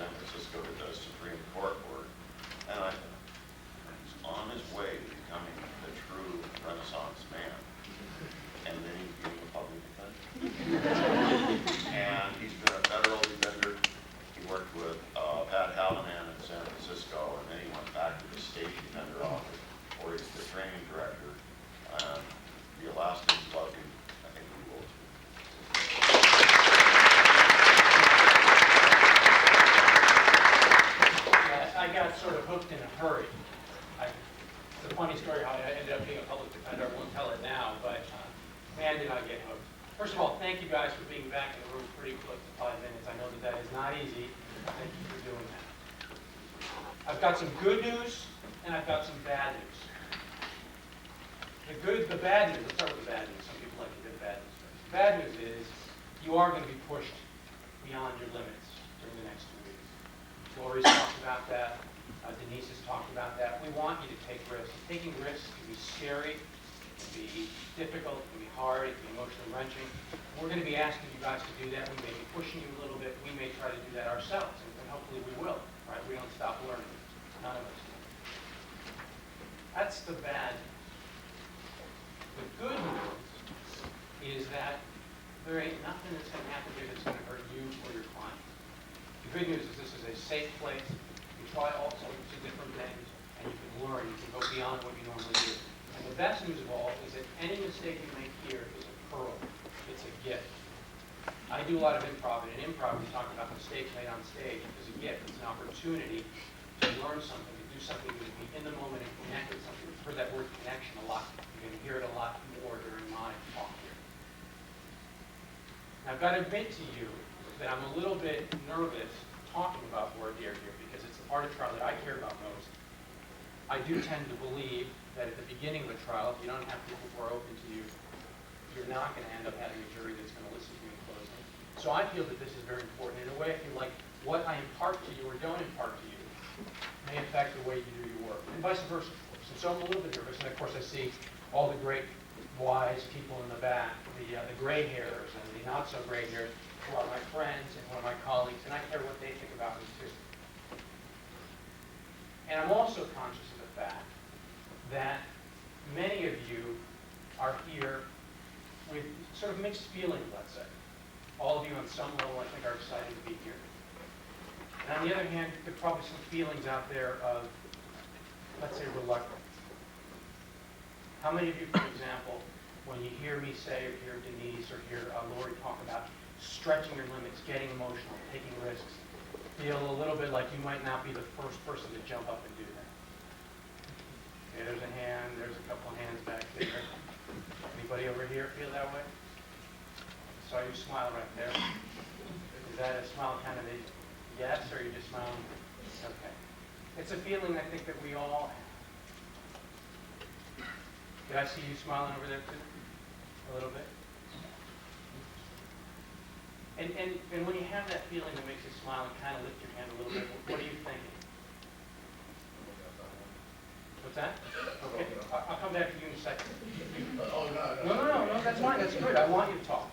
San Francisco to the Supreme Court work, and I thought, he's on his way to becoming the true Renaissance man. And then he became a public defender. And he's been a federal defender. He worked with Pat Hallahan in San Francisco, and then he went back to the state defender office, where he's the training director. And the Alaskans love him. I think we will too. I got sort of hooked in a hurry. It's a funny story how I ended up being a public defender. I won't tell it now, but man, did I get hooked. First of all, thank you guys for being back in the room pretty quick to 5 minutes. I know that is not easy. Thank you for doing that. I've got some good news, and I've got some bad news. The bad news, let's start with the bad news. Some people like to do the bad news first. The bad news is you are going to be pushed beyond your limits during the next 2 weeks. Lori's talked about that. Denise has talked about that. We want you to take risks. Taking risks can be scary, it can be difficult, it can be hard, it can be emotionally wrenching. We're going to be asking you guys to do that. We may be pushing you a little bit. We may try to do that ourselves, and hopefully we will. Right? We don't stop learning. None of us do. That's the bad news. The good news is that there ain't nothing that's going to happen here that's going to hurt you or your client. The good news is this is a safe place. You try all sorts of different things, and you can learn. You can go beyond what you normally do. And the best news of all is that any mistake you make here is a pearl. It's a gift. I do a lot of improv, and in improv we talk about mistakes made on stage as a gift. It's an opportunity to learn something, to do something, to be in the moment and connect with something. We've heard that word connection a lot. You're going to hear it a lot more during my talk here. Now, I've got to admit to you that I'm a little bit nervous talking about Voir Dire here because it's the part of trial that I care about most. I do tend to believe that at the beginning of a trial, if you don't have people who are open to you, you're not going to end up having a jury that's going to listen to you in closing. So I feel that this is very important. In a way, I feel like what I impart to you or don't impart to you may affect the way you do your work, and vice versa, of course. And so I'm a little bit nervous, and of course I see all the great, wise people in the back, the gray hairs and the not so gray hairs, who are my friends and one of my colleagues, and I care what they think about me too. And I'm also conscious of the fact that many of you are here with sort of mixed feelings, let's say. All of you on some level, I think, are excited to be here. And on the other hand, there are probably some feelings out there of, let's say, reluctance. How many of you, for example, when you hear me say or hear Denise or hear Lori talk about stretching your limits, getting emotional, taking risks, feel a little bit like you might not be the first person to jump up and do that? Okay, there's a hand, there's a couple of hands back there. Anybody over here feel that way? I saw you smile right there. Is that a smile kind of a yes, or are you just smiling? Okay. It's a feeling I think that we all have. Did I see you smiling over there too? A little bit? And when you have that feeling that makes you smile and kind of lift your hand a little bit, what are you thinking? What's that? Okay, I'll come back to you in a second. No, that's fine, that's good. I want you to talk.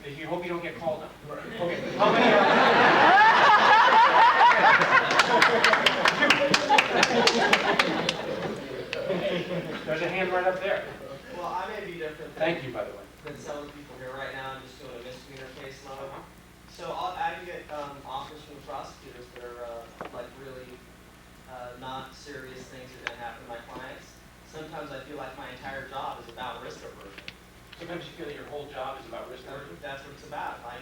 You hope you don't get called up. Okay, how many There's a hand right up there. Well, I may be different Thank you, by the way. than some of the people here right now. I'm just doing a misdemeanor case level. So I get offers from the prosecutors that are like really not serious things that are going to happen to my clients. Sometimes I feel like my entire job is about risk aversion. Sometimes you feel that your whole job is about risk aversion? That's what it's about. If I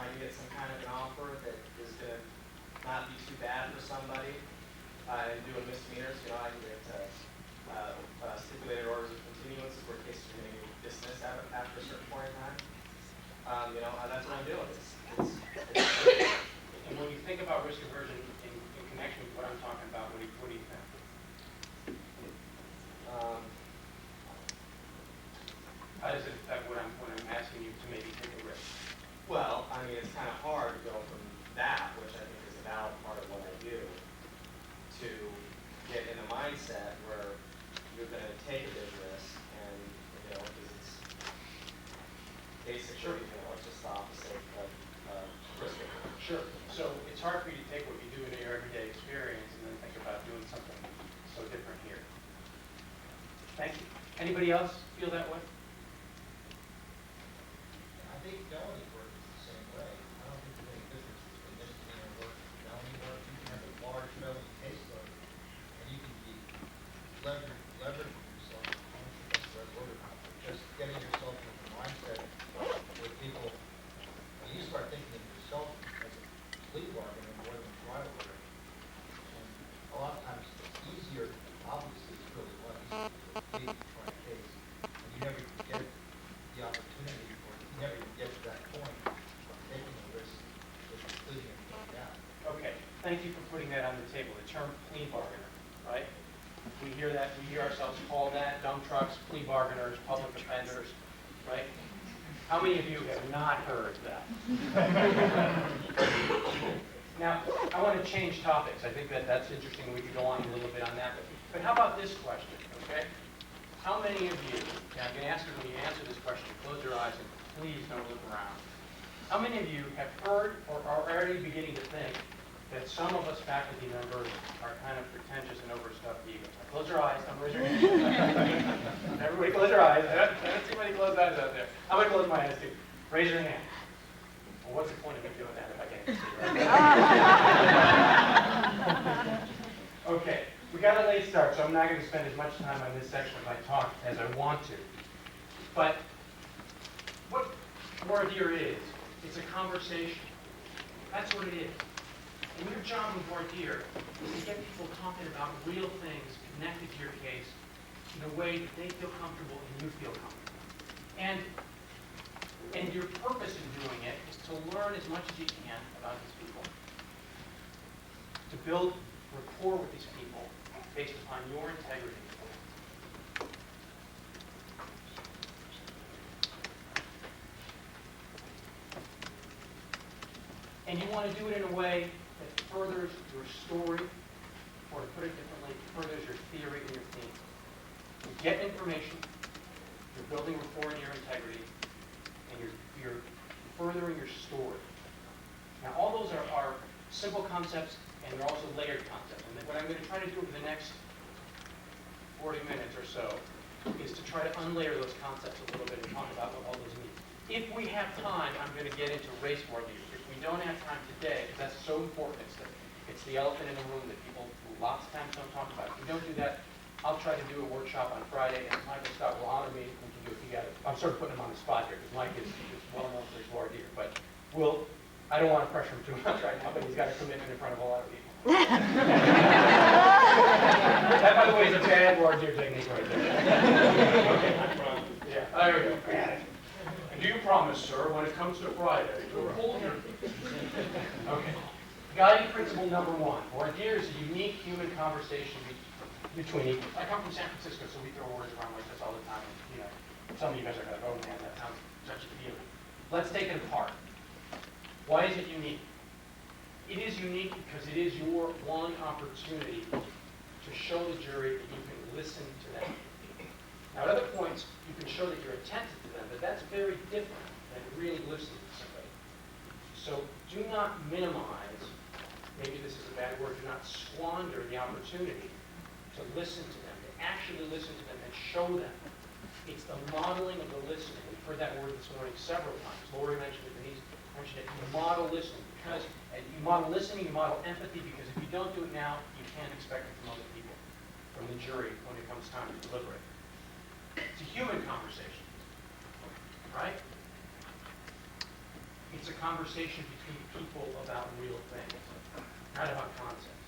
can get some kind of an offer that is going to not be too bad for somebody, and doing misdemeanors, I can get stipulated orders of continuance where cases are going to be dismissed after a certain point in time. That's what I'm doing. And when you think about risk aversion in connection with what I'm talking about, what do you think? How does it affect when I'm asking you to maybe take a risk? Well, I mean, it's kind of hard to go from that, which I think is a valid part of what I do, to get in a mindset where you're going to take a big risk, and because it's basically, it's just the opposite of risk it. Sure. So it's hard for you to take what you do in your everyday experience and then think about doing something so different here. Thank you. Anybody else feel that way? I think felony work is the same way. I don't think there's any difference between misdemeanor work and felony work. You can have a large felony caseload, and you can be leveraging yourself. I don't think that's the right word or not, but just getting yourself in the mindset where people, when you start thinking of yourself as a plea bargainer more than a trial lawyer, and a lot of times it's easier, obviously it's really a lot easier to plea than try a case, and you never get the opportunity, or you never even get to that point of taking a risk with pleading and going down. Okay. Thank you for putting that on the table. The term plea bargainer, right? We hear that. We hear ourselves called that. Dump trucks, plea bargainers, public offenders, right? How many of you have not heard that? Now, I want to change topics. I think that that's interesting. We could go on a little bit on that. But how about this question, okay? How many of you, and I'm going to ask you when you answer this question, close your eyes and please don't look around. How many of you have heard or are already beginning to think that some of us faculty members are kind of pretentious and overstuffed egos? Now, close your eyes. Don't raise your hand. Everybody close your eyes. I don't see many closed eyes out there. I'm going to close my eyes too. Raise your hand. Well, what's the point of me doing that if I can't see, right? Okay. We got a late start, so I'm not going to spend as much time on this section of my talk as I want to. But what Voir Dire is, it's a conversation. That's what it is. And your job with Voir Dire is to get people talking about real things connected to your case in a way that they feel comfortable and you feel comfortable. And your purpose in doing it is to learn as much as you can about these people, to build rapport with these people based upon your integrity. And you want to do it in a way that furthers your story, or to put it differently, furthers your theory and your theme. You get information, you're building rapport in your integrity, and you're furthering your story. Now, all those are simple concepts, and they're also layered concepts. And what I'm going to try to do over the next 40 minutes or so is to try to unlayer those concepts a little bit and talk about what all those mean. If we have time, I'm going to get into race Voir Dire. If we don't have time today, because that's so important, it's the elephant in the room that people lots of times don't talk about. If we don't do that, I'll try to do a workshop on Friday, and Michael Scott will honor me. We can do it together. I'm sort of putting him on the spot here, because Mike is well known for his Voir Dire. But I don't want to pressure him too much right now, but he's got a commitment in front of a lot of people. That, by the way, is a bad Voir Dire technique right there. Okay. Yeah, there we go. And do you promise, sir, when it comes to Friday, to hold your... Okay. Guiding principle number one. Voir Dire is a unique human conversation between equals. I come from San Francisco, so we throw words around like this all the time. You know, some of you guys are going, oh man, that sounds such a deal. Let's take it apart. Why is it unique? It is unique because it is your one opportunity to show the jury that you can listen to them. Now, at other points, you can show that you're attentive to them, but that's very different than really listening to somebody. So do not minimize, maybe this is a bad word, do not squander the opportunity to listen to them, to actually listen to them and show them. It's the modeling of the listening. We've heard that word this morning several times. Lori mentioned it, Denise mentioned it. You model listening because you model listening, you model empathy, because if you don't do it now, you can't expect it from other people, from the jury when it comes time to deliberate. It's a human conversation, right? It's a conversation between people about real things, not about concepts.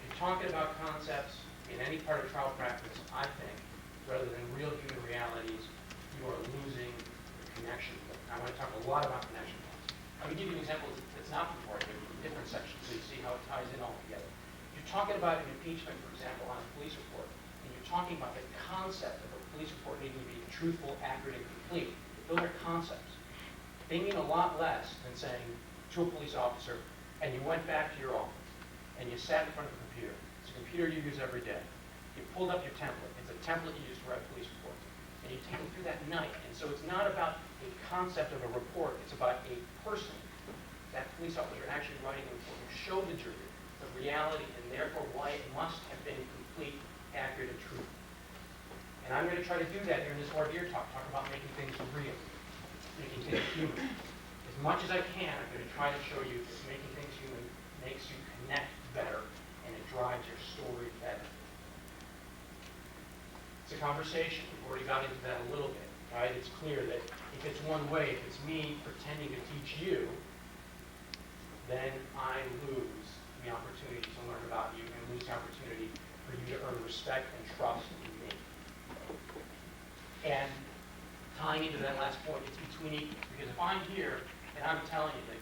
If you're talking about concepts in any part of trial practice, I think, rather than real human realities, you are losing the connection. I want to talk a lot about connection points. I'm going to give you an example that's not from Voir Dire, from different sections, so you see how it ties in all together. If you're talking about an impeachment, for example, on a police report, and you're talking about the concept of a police report needing to be truthful, accurate, and complete, those are concepts. They mean a lot less than saying to a police officer, and you went back to your office, and you sat in front of the computer. It's a computer you use every day. You pulled up your template. It's a template you use to write police reports. And you take them through that night. And so it's not about a concept of a report. It's about a person that police officer actually writing the report will show the jury the reality and therefore why it must have been complete, accurate, and true. And I'm going to try to do that here in this Voir Dire talk about making things real, making things human. As much as I can, I'm going to try to show you that making things human makes you connect better and it drives your story better. It's a conversation. We've already got into that a little bit, right? It's clear that if it's one way, if it's me pretending to teach you, then I lose the opportunity to learn about you and lose the opportunity for you to earn respect and trust in me. And tying into that last point, it's between equals. Because if I'm here and I'm telling you that,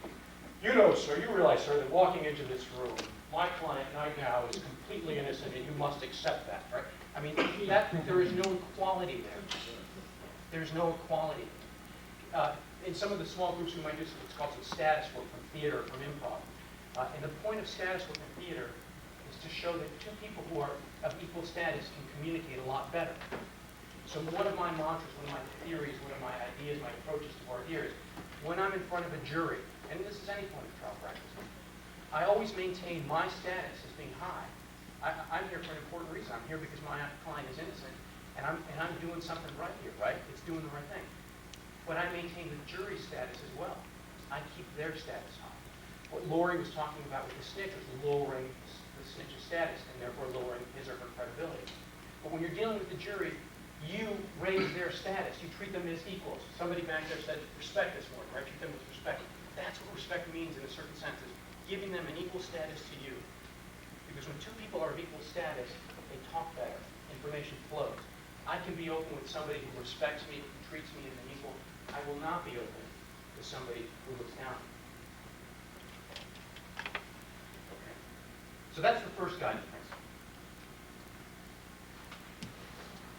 you know, sir, you realize, sir, that walking into this room, my client right now is completely innocent and you must accept that, right? I mean, there is no equality there. There's no equality. In some of the small groups, we might do what's called some status work from theater, from improv. And the point of status work in theater is to show that two people who are of equal status can communicate a lot better. So one of my mantras, one of my theories, one of my ideas, my approaches to voir dire is when I'm in front of a jury, and this is any point of trial practice, I always maintain my status as being high. I'm here for an important reason. I'm here because my client is innocent, and I'm doing something right here, right? It's doing the right thing. But I maintain the jury status as well. I keep their status high. What Lori was talking about with the snitch was lowering the snitch's status and therefore lowering his or her credibility. But when you're dealing with the jury, you raise their status. You treat them as equals. Somebody back there said, respect this morning, right? Treat them with respect. That's what respect means in a certain sense, is giving them an equal status to you. Because when two people are of equal status, they talk better. Information flows. I can be open with somebody who respects me, who treats me as an equal. I will not be open with somebody who looks down on me. Okay. So that's the first guiding principle.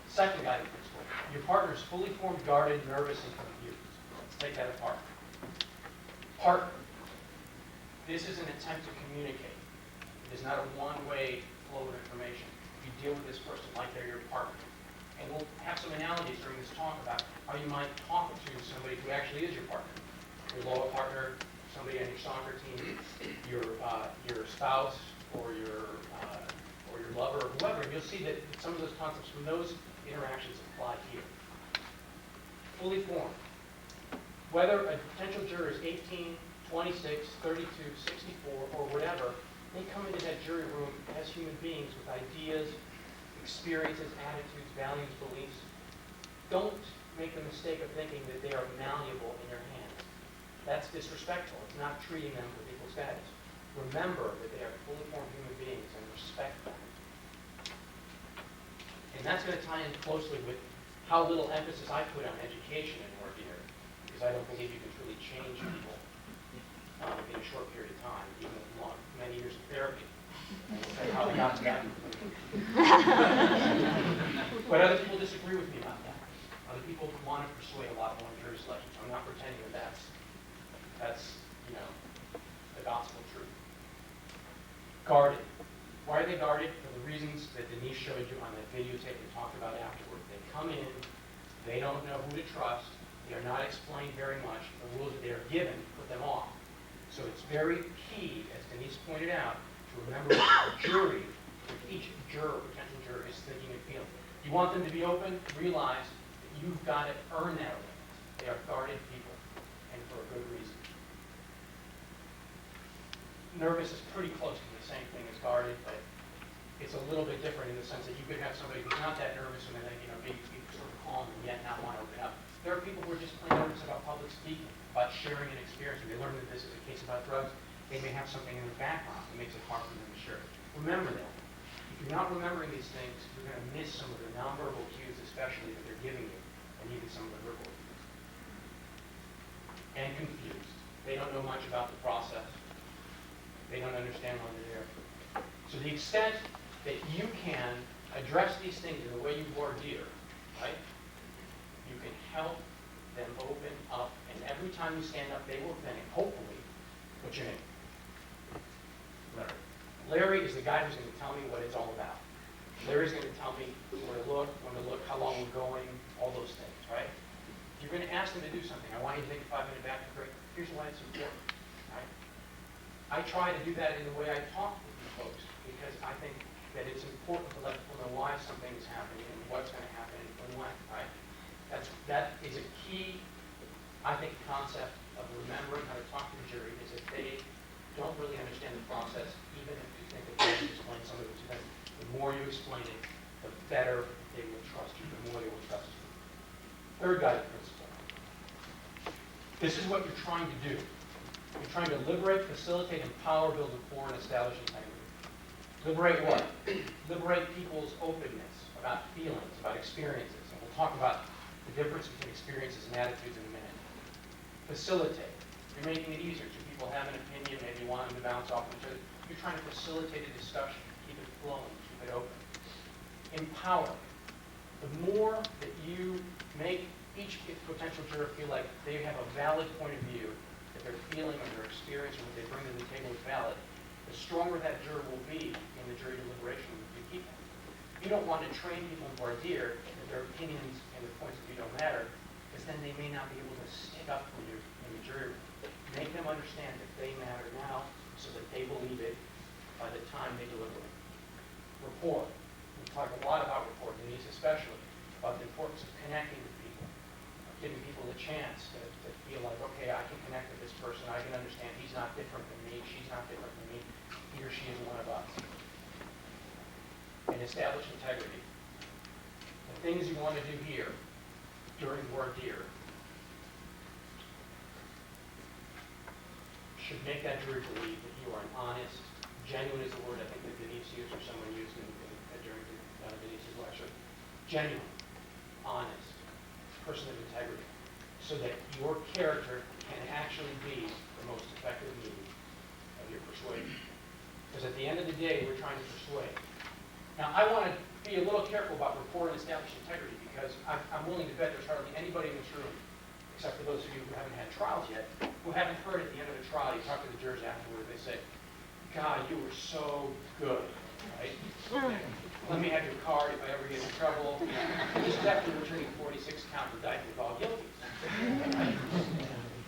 Second guiding principle. Your partner is fully formed, guarded, nervous, and confused. Let's take that apart. Partner. This is an attempt to communicate. It is not a one-way flow of information. You deal with this person like they're your partner. And we'll have some analogies during this talk about how you might talk to somebody who actually is your partner. Your law partner, somebody on your soccer team, your spouse, or your lover, or whoever. And you'll see that some of those concepts from those interactions apply here. Fully formed. Whether a potential juror is 18, 26, 32, 64, or whatever, they come into that jury room as human beings with ideas, experiences, attitudes, values, beliefs. Don't make the mistake of thinking that they are malleable in your hands. That's disrespectful. It's not treating them with equal status. Remember that they are fully formed human beings and respect them. And that's going to tie in closely with how little emphasis I put on education in voir dire, because I don't believe you can truly change people in a short period of time, even with many years of therapy. And how they got to that. But other people disagree with me about that. Other people want to persuade a lot more in jury selection. So I'm not pretending that that's the gospel truth. Guarded. Why are they guarded? For the reasons that Denise showed you on that videotape we talked about afterward. They come in, they don't know who to trust, they are not explained very much. The rules that they are given put them off. So it's very key, as Denise pointed out, to remember what the jury, what each juror, potential juror, is thinking and feeling. You want them to be open? Realize that you've got to earn that openness. They are guarded people, and for a good reason. Nervous is pretty close to the same thing as guarded, but it's a little bit different in the sense that you could have somebody who's not that nervous and then be sort of calm and yet not want to open up. There are people who are just plain nervous about public speaking, about sharing an experience. When they learn that this is a case about drugs, they may have something in their background that makes it hard for them to share. Remember that. If you're not remembering these things, you're going to miss some of the nonverbal cues, especially that they're giving you, and even some of the verbal cues. And confused. They don't know much about the process. They don't understand why they're there. So the extent that you can address these things in the way you voir dire, right? You can help them open up, and every time you stand up, they will think, hopefully, what's your name? Larry. Larry is the guy who's going to tell me what it's all about. Larry's going to tell me where to look, when to look, how long we're going, all those things, right? You're going to ask them to do something. I want you to take a 5-minute bathroom break. Here's why it's important, right? I try to do that in the way I talk with you folks, because I think that it's important to let people know why something is happening and what's going to happen and when, right? That is a key, I think, concept of remembering how to talk to the jury, is if they don't really understand the process, even if you think that you can explain some of it to them, the more you explain it, the better they will trust you, the more they will trust you. Third guiding principle. This is what you're trying to do. You're trying to liberate, facilitate, empower, build rapport, and establish integrity. Liberate what? Liberate people's openness about feelings, about experiences. And we'll talk about the difference between experiences and attitudes in a minute. Facilitate. You're making it easier. Two people have an opinion, maybe want them to bounce off each other. You're trying to facilitate a discussion, keep it flowing, keep it open. Empower. The more that you make each potential juror feel like they have a valid point of view, that their feeling or their experience or what they bring to the table is valid, the stronger that juror will be in the jury deliberation with you people. You don't want to train people in voir dire that their opinions and their points of view don't matter, because then they may not be able to stick up for you in the jury room. Make them understand that they matter now so that they believe it by the time they deliberate. Rapport. We talk a lot about rapport, Denise especially, about the importance of connecting with people, of giving people a chance to feel like, okay, I can connect with this person, I can understand he's not different than me, she's not different than me, he or she is one of us. And establish integrity. The things you want to do here during voir dire should make that jury believe that you are an honest, genuine is the word I think that Denise used or someone used during Denise's lecture. Genuine, honest, person of integrity, so that your character can actually be the most effective means of your persuasion. Because at the end of the day, we're trying to persuade. Now, I want to be a little careful about rapport and establishing integrity, because I'm willing to bet there's hardly anybody in this room, except for those of you who haven't had trials yet, who haven't heard at the end of a trial, you talk to the jurors afterward, they say, God, you were so good, right? Let me have your card if I ever get in trouble. This is after returning 46 counts of indictment with all guilty. Right?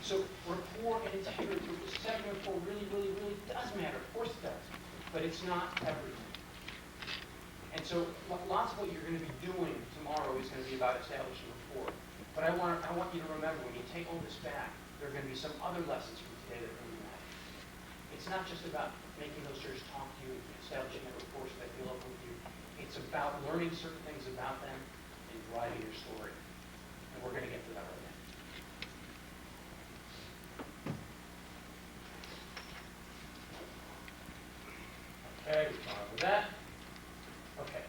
So rapport and integrity, setting rapport really, really, really does matter. Of course it does. But it's not everything. And so lots of what you're going to be doing tomorrow is going to be about establishing rapport. But I want you to remember, when you take all this back, there are going to be some other lessons from today that really matter. It's not just about making those jurors talk to you, establishing that rapport so they feel open with you. It's about learning certain things about them and driving your story. And we're going to get to that right now. Okay, we're fine with that. Okay.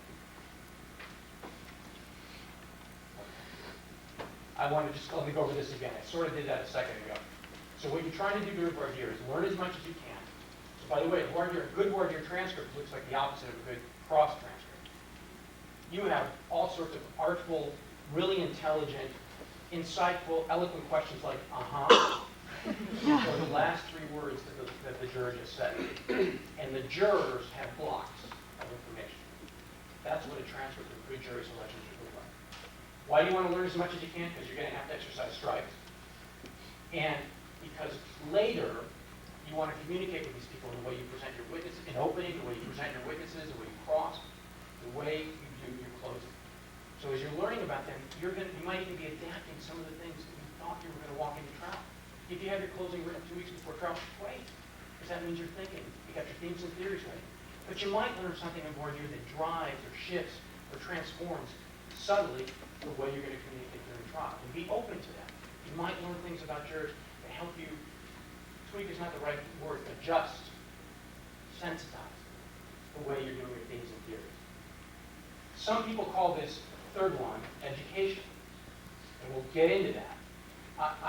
I want to just let me go over this again. I sort of did that a second ago. So what you're trying to do during voir dire is learn as much as you can. So by the way, a good voir dire transcript looks like the opposite of a good cross transcript. You have all sorts of artful, really intelligent, insightful, eloquent questions like, or the last three words that the juror just said. And the jurors have blocks of information. That's what a transcript of good jury selection should look like. Why do you want to learn as much as you can? Because you're going to have to exercise strikes. And because later, you want to communicate with these people in the way you present your witnesses, in opening, the way you present your witnesses, the way you cross, the way you do your closing. So as you're learning about them, you might even be adapting some of the things that you thought you were going to walk into trial. If you have your closing written 2 weeks before trial, wait, because that means you're thinking. You got your themes and theories ready. But you might learn something in voir dire that drives or shifts or transforms subtly the way you're going to communicate during trial. And be open to that. You might learn things about jurors that help you, tweak is not the right word, adjust, sensitize the way you're doing your themes and theories. Some people call this third one education. And we'll get into that.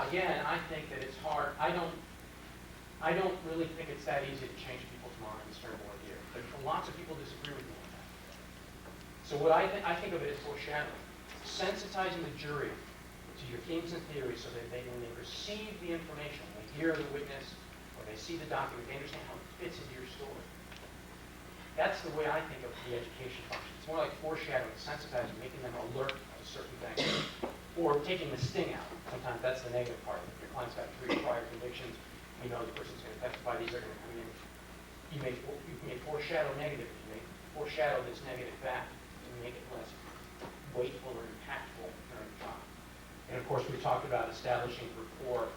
Again, I think that it's hard. I don't really think it's that easy to change people's minds during voir dire. But lots of people disagree with me on that. So what I think of it as foreshadowing. Sensitizing the jury to your themes and theories so that when they receive the information, when they hear the witness, or they see the document, they understand how it fits into your story. That's the way I think of the education function. It's more like foreshadowing, sensitizing, making them alert to certain things. Or taking the sting out. Sometimes that's the negative part. If your client's got 3 prior convictions, You know the person's going to testify, these are going to come in. You may foreshadow negative, you may foreshadow this negative back to make it less weightful or impactful during the trial. And of course, we talked about establishing rapport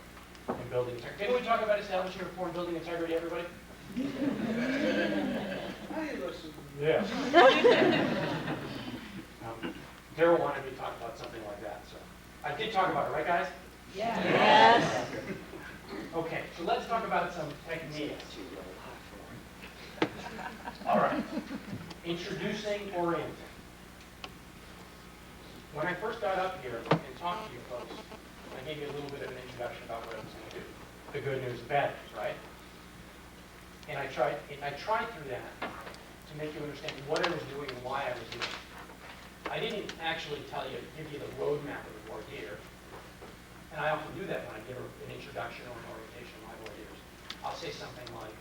and building integrity. Didn't we talk about establishing rapport and building integrity, everybody? I listen. Yeah. Daryl wanted me to talk about something like that, so. I did talk about it, right, guys? Yes. Okay, so let's talk about some techniques. All right. Introducing orienting. When I first got up here and talked to you folks, I gave you a little bit of an introduction about what I was going to do. The good news, the bad news, right? And I tried through that to make you understand what I was doing and why I was doing it. I didn't actually give you the roadmap of the voir dire. And I often do that when I give an introduction or an orientation of my voir dires. I'll say something like,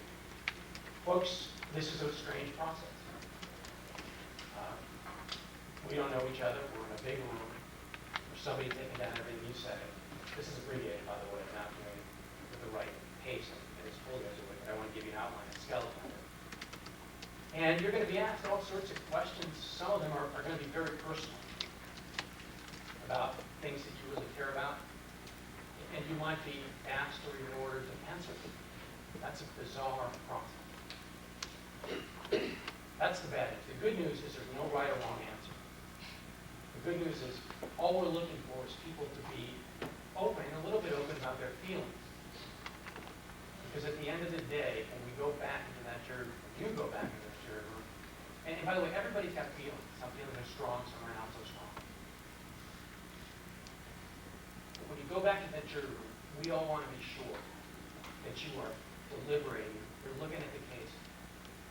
folks, this is a strange process. We don't know each other. We're in a big room. There's somebody taking down everything you say. This is abbreviated, by the way. I'm not doing it with the right pace and as fully as it would, but I want to give you an outline, a skeleton of it. And you're going to be asked all sorts of questions. Some of them are going to be very personal about things that you really care about. And you might be asked or even ordered to answer them. That's a bizarre process. That's the bad news. The good news is there's no right or wrong answer. The good news is all we're looking for is people to be open, a little bit open about their feelings. Because at the end of the day, when we go back into that jury room, you go back into that jury room, and by the way, everybody's got feelings. Some feelings are strong, some are not so strong. But when you go back to that jury room, we all want to be sure that you are deliberating, you're looking at the case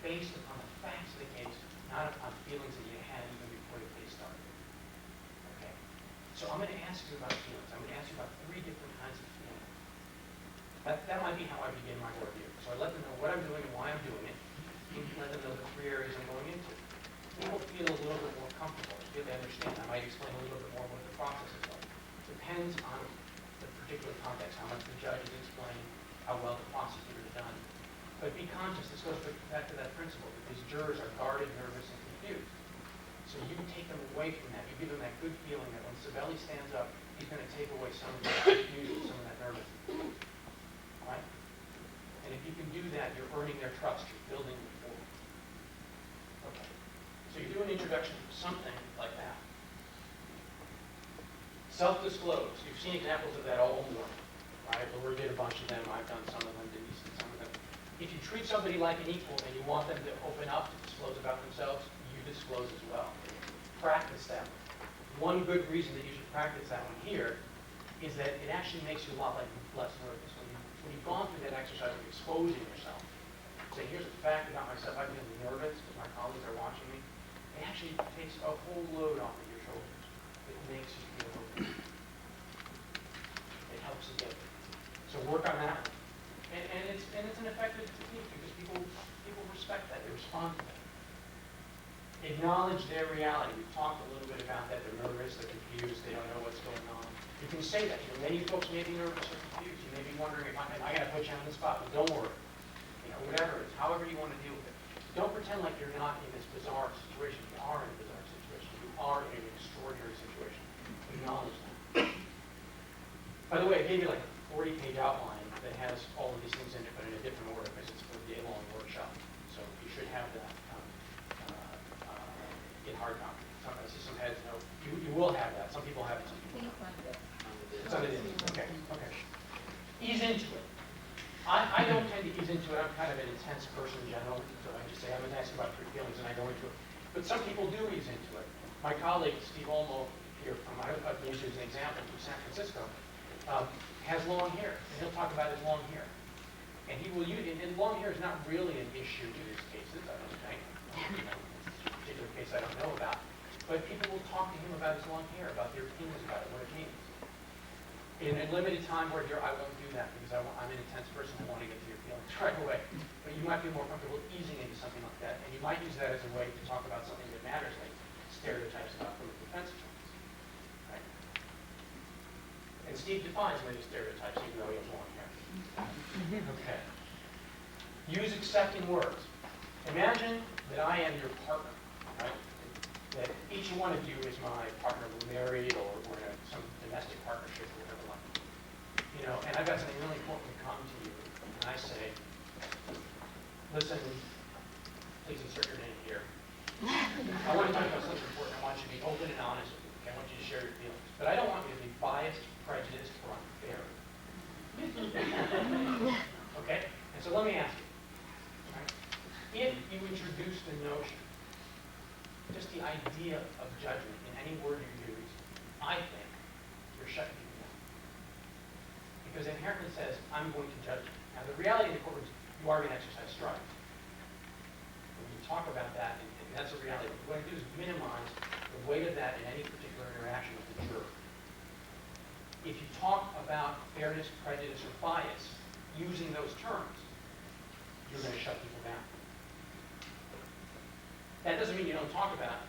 based upon the facts of the case, not upon feelings that you had even before the case started. Okay? So I'm going to ask you about feelings. I'm going to ask you about 3 different kinds of feelings. That might be how I begin my voir dire. So I let them know what I'm doing and why I'm doing it. Let them know the 3 areas I'm going into. People feel a little bit more comfortable. Feel they understand. I might explain a little bit more what the process is like. Depends on the particular context, how much the judge has explained, how well the prosecutor has done. But be conscious, this goes back to that principle, that these jurors are guarded, nervous, and confused. So you take them away from that. You give them that good feeling that when Sabelli stands up, he's going to take away some of that confusion, some of that nervousness. Right? And if you can do that, you're earning their trust. You're building rapport. Okay. So you do an introduction to something like that. Self-disclose. You've seen examples of that all morning. Right? Laura did a bunch of them. I've done some of them. Denise did some of them. If you treat somebody like an equal and you want them to open up, to disclose about themselves, you disclose as well. Practice that one. One good reason that you should practice that one here is that it actually makes you a lot less nervous. When you've gone through that exercise of exposing yourself, say, here's a fact about myself, I feel nervous because my colleagues are watching me, it actually takes a whole load off of your shoulders. It makes you feel open. It helps you get there. So work on that one. And it's an effective technique because people respect that, they respond to that. Acknowledge their reality. We've talked a little bit about that. They're nervous, they're confused, they don't know what's going on. You can say that. Many folks may be nervous or confused. You may be wondering, I got to put you on the spot, but don't worry. Whatever it is, however you want to deal with it. Don't pretend like you're not in this bizarre situation. You are in a bizarre situation. You are in an extraordinary situation. Acknowledge that. By the way, I gave you like a 40-page outline that has all of these things in it, but in a different order because it's for a day-long workshop. So you should have that in hard copy. I see some heads know. You will have that. Some people have it. Some people don't. It's under the okay. Ease into it. I don't tend to ease into it. I'm kind of an intense person in general. So I just say, I'm going to ask you about 3 feelings, and I go into it. But some people do ease into it. My colleague, Steve Olmo, here from, I've used as an example from San Francisco, has long hair, and he'll talk about his long hair. And he will use, and long hair is not really an issue in these cases, I don't think. This particular case I don't know about. But people will talk to him about his long hair, about their opinions about it, what it means. In a limited time where I won't do that because I'm an intense person. I want to get to your feelings right away. But you might be more comfortable easing into something like that. And you might use that as a way to talk about something that matters, like stereotypes about criminal defense attorneys. Right? And Steve defines many stereotypes, even though he has long hair. Okay. Use accepting words. Imagine that I am your partner, right? That each one of you is my partner. We're married, or we're in some domestic partnership, or whatever like that. You know, and I've got something really important to come to you, and I say, listen, please insert your name here. I want to talk about something important. I want you to be open and honest with me. Okay? I want you to share your feelings. But I don't want you to be biased, prejudiced, or unfair. Okay? And so let me ask you. Right? If you introduce the notion, just the idea of judgment in any word you use, I think you're shutting people down. Because it inherently says, I'm going to judge you. Now, the reality of the court is you are going to exercise strike. When you talk about that, and that's a reality, what you want to do is minimize the weight of that in any particular interaction with the juror. If you talk about fairness, prejudice, or bias using those terms, you're going to shut people down. That doesn't mean you don't talk about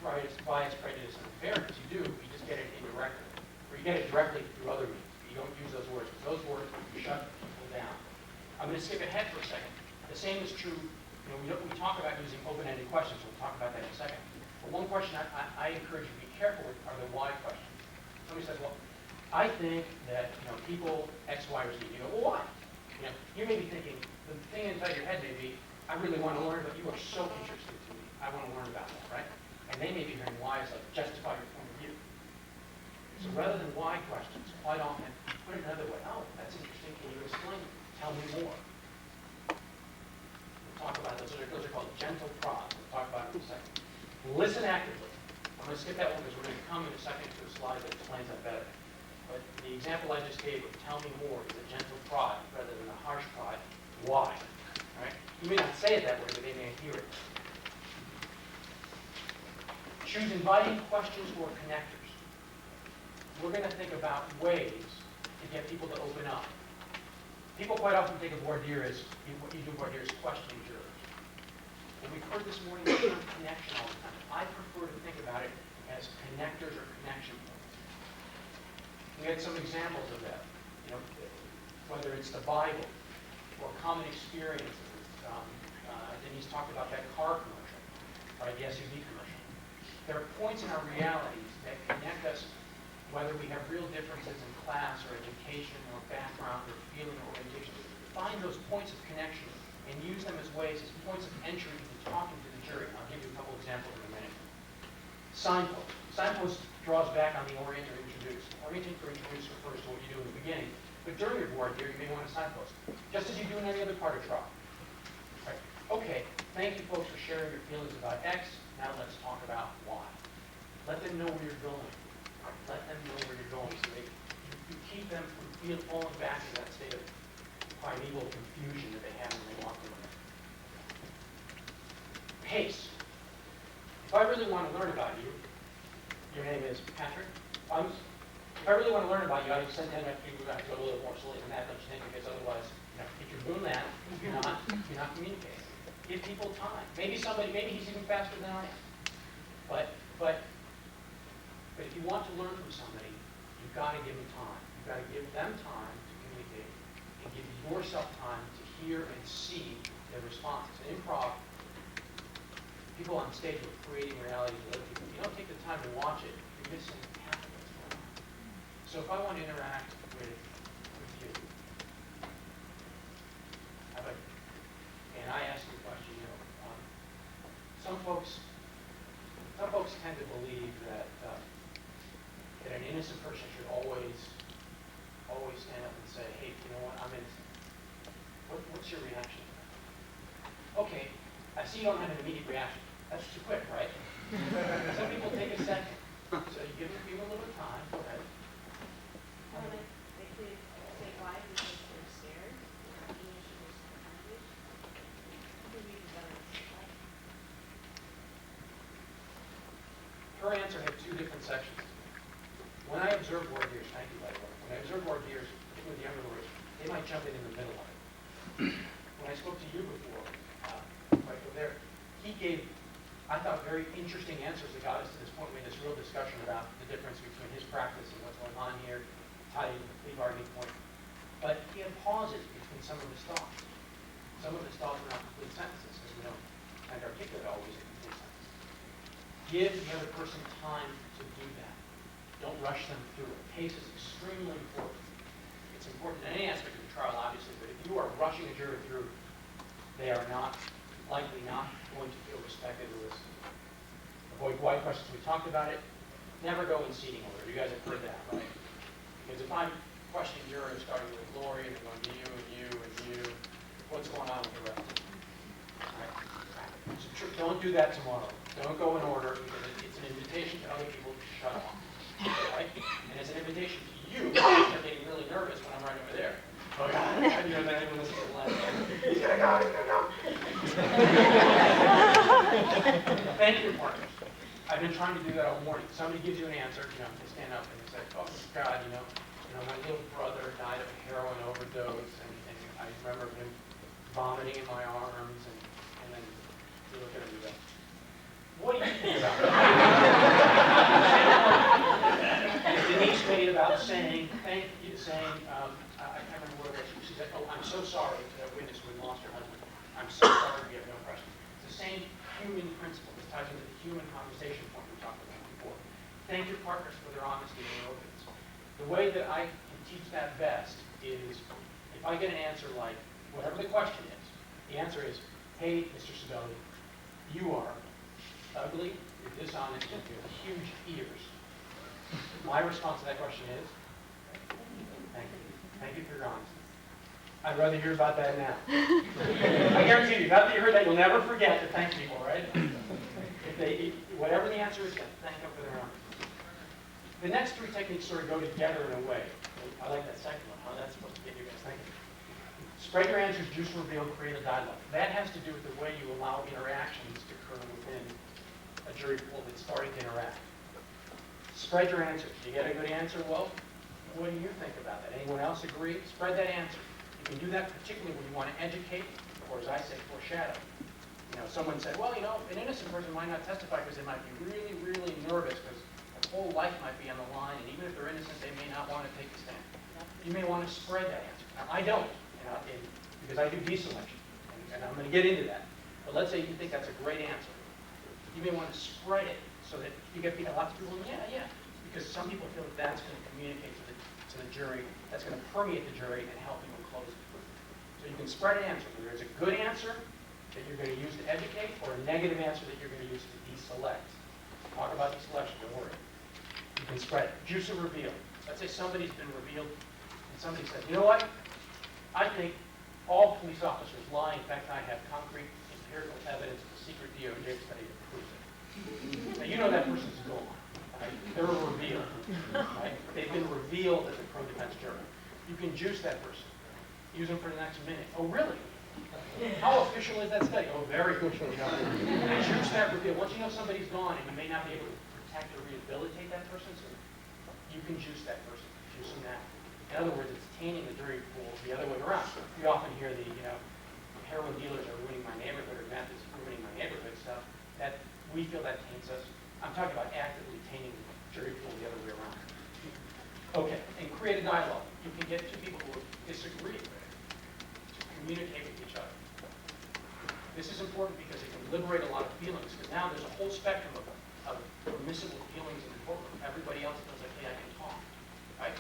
bias, prejudice, and unfairness. You do. You just get it indirectly. Or you get it directly through other means. You don't use those words. Because those words shut people down. I'm going to skip ahead for a second. The same is true. You know, we talk about using open-ended questions. We'll talk about that in a second. But one question I encourage you to be careful with are the why questions. Somebody says, well, I think that people X, Y, or Z. You go, well, why? You may be thinking, the thing inside your head may be, I really want to learn, but you are so interested to me. I want to learn about that, right? And they may be hearing why is like justify your point of view. So rather than why questions, quite often put it another way. Oh, that's interesting. Can you explain it? Tell me more. We'll talk about those. Those are called gentle prods. We'll talk about it in a second. Listen actively. I'm going to skip that one because we're going to come in a second to a slide that explains that better. But the example I just gave of tell me more is a gentle prod rather than a harsh prod. Why? Right? You may not say it that way, but they may hear it. Choose inviting questions or connectors. We're going to think about ways to get people to open up. People quite often think of voir dire as, what you do voir dire is questioning jurors. And we've heard this morning the term connection all the time. I prefer to think about it as connectors or connection points. We had some examples of that. Whether it's the Bible or common experiences. Denise talked about that car commercial, right? The SUV commercial. There are points in our realities that connect us, whether we have real differences in class or education or background or feeling or orientation. Find those points of connection and use them as ways, as points of entry into talking to the jury. And I'll give you a couple examples in a minute. Signpost. Signpost draws back on the orient or introduce. Orienting or introduce refers to what you do in the beginning. But during your voir dire, you may want a signpost, just as you do in any other part of trial. Right? Okay, thank you folks for sharing your feelings about X. Now let's talk about Y. Let them know where you're going. Let them know where you're going so you keep them from falling back to that state of primeval confusion that they had when they walked in there. Pace. If I really want to learn about you, your name is Patrick. If I really want to learn about you, I would send that to you. We're going to go a little more slowly than that, don't you think? Because otherwise, if you're doing that, you're not communicating. Give people time. Maybe he's even faster than I am. But if you want to learn from somebody, you've got to give them time. You've got to give them time to communicate and give yourself time to hear and see their responses. In improv, people on stage are creating reality for other people. If you don't take the time to watch it, you're missing half of what's going on. So if I want to interact with you, and I ask you a question, some folks tend to believe that an innocent person should always stand up and say, hey, you know what, I'm innocent. What's your reaction to that? Okay, I see you don't have an immediate reaction. That's too quick, right? Some people take a second. So you give them a little time. Go ahead. Well, they could say why, because they're scared, or English is their language. Who reads better than Her answer had two different sections. When I observe voir dires, thank you, by the way. When I observe voir dires, particularly with the younger lawyers, they might jump in the middle of it. When I spoke to you before, right over there, he gave, I thought, very interesting answers that got us to this point. We had this real discussion about the difference between his practice and what's going on here, tie into the plea bargaining point. But he had pauses between some of his thoughts. Some of his thoughts are not complete sentences, because we don't kind of articulate always a complete sentence. Give the other person time to do that. Don't rush them through it. Pace is extremely important. It's important in any aspect of the trial, obviously, but if you are rushing a jury through, they are likely not going to feel respected or listened. Avoid why questions. We talked about it. Never go in seating order. You guys have heard that, right? Because if I'm questioning jurors starting with Lori and going to you and you and you, what's going on with the rest? Right? So don't do that tomorrow. Don't go in order, because it's an invitation to other people to shut off. Right? And it's an invitation to you to start getting really nervous when I'm right over there. Oh God, you know that anyone listens to the last one. He's gonna go, he's gonna go. Thank your partners. I've been trying to do that all morning. Somebody gives you an answer, they stand up and they say, oh God, my little brother died of a heroin overdose, and I remember him vomiting in my arms, and then you look at him and go, what do you think about that? Denise made about saying, thank you, I can't remember what it was. She said, oh, I'm so sorry to that witness who lost her husband. I'm so sorry, we have no question. It's the same human principle. This ties into the human conversation point we talked about before. Thank your partners for their honesty and their openness. The way that I can teach that best is if I get an answer like, whatever the question is, the answer is, hey, Mr. Sabelli, you are ugly, you're dishonest, you have huge ears. My response to that question is, thank you. Thank you for your honesty. I'd rather hear about that now. I guarantee you, now that you heard that, you'll never forget to thank people, right? Whatever the answer is, thank them for their honesty. The next three techniques sort of go together in a way. I like that second one. How that's supposed to get you guys thinking. Spread your answers, juice reveal, create a dialogue. That has to do with the way you allow interactions to occur within a jury pool that's starting to interact. Spread your answers. You get a good answer? Well, what do you think about that? Anyone else agree? Spread that answer. You can do that particularly when you want to educate, or as I say, foreshadow. Someone said, well, an innocent person might not testify because they might be really, really nervous because their whole life might be on the line, and even if they're innocent, they may not want to take the stand. You may want to spread that answer. Now, I don't, because I do deselection, and I'm going to get into that. But let's say you think that's a great answer. You may want to spread it so that you get lots of people, yeah, because some people feel that that's going to communicate to the jury, that's going to permeate the jury and help people close it. So you can spread an answer, whether it's a good answer that you're going to use to educate, or a negative answer that you're going to use to deselect. Talk about deselection, don't worry. You can spread it. Juice of reveal. Let's say somebody's been revealed, and somebody says, you know what? I think all police officers lie. In fact, I have concrete empirical evidence of a secret DOJ study that proves it. Now, you know that person's gone. Right? They're revealed. Right? They've been revealed as a pro-defense juror. You can juice that person. Use them for the next minute. Oh, really? How official is that study? Oh, very official. Juice that reveal. Once you know somebody's gone and you may not be able to protect or rehabilitate that person, so you can juice that person. Juice them now. In other words, it's tainting the jury pool the other way around. We often hear the, heroin dealers are ruining my neighborhood, or meth is ruining my neighborhood stuff. That we feel that taints us. I'm talking about actively tainting the jury pool the other way around. Okay, and create a dialogue. You can get two people who disagree to communicate with each other. This is important because it can liberate a lot of feelings, because now there's a whole spectrum of permissible feelings in the courtroom. Everybody else feels like, hey, I can talk. Right?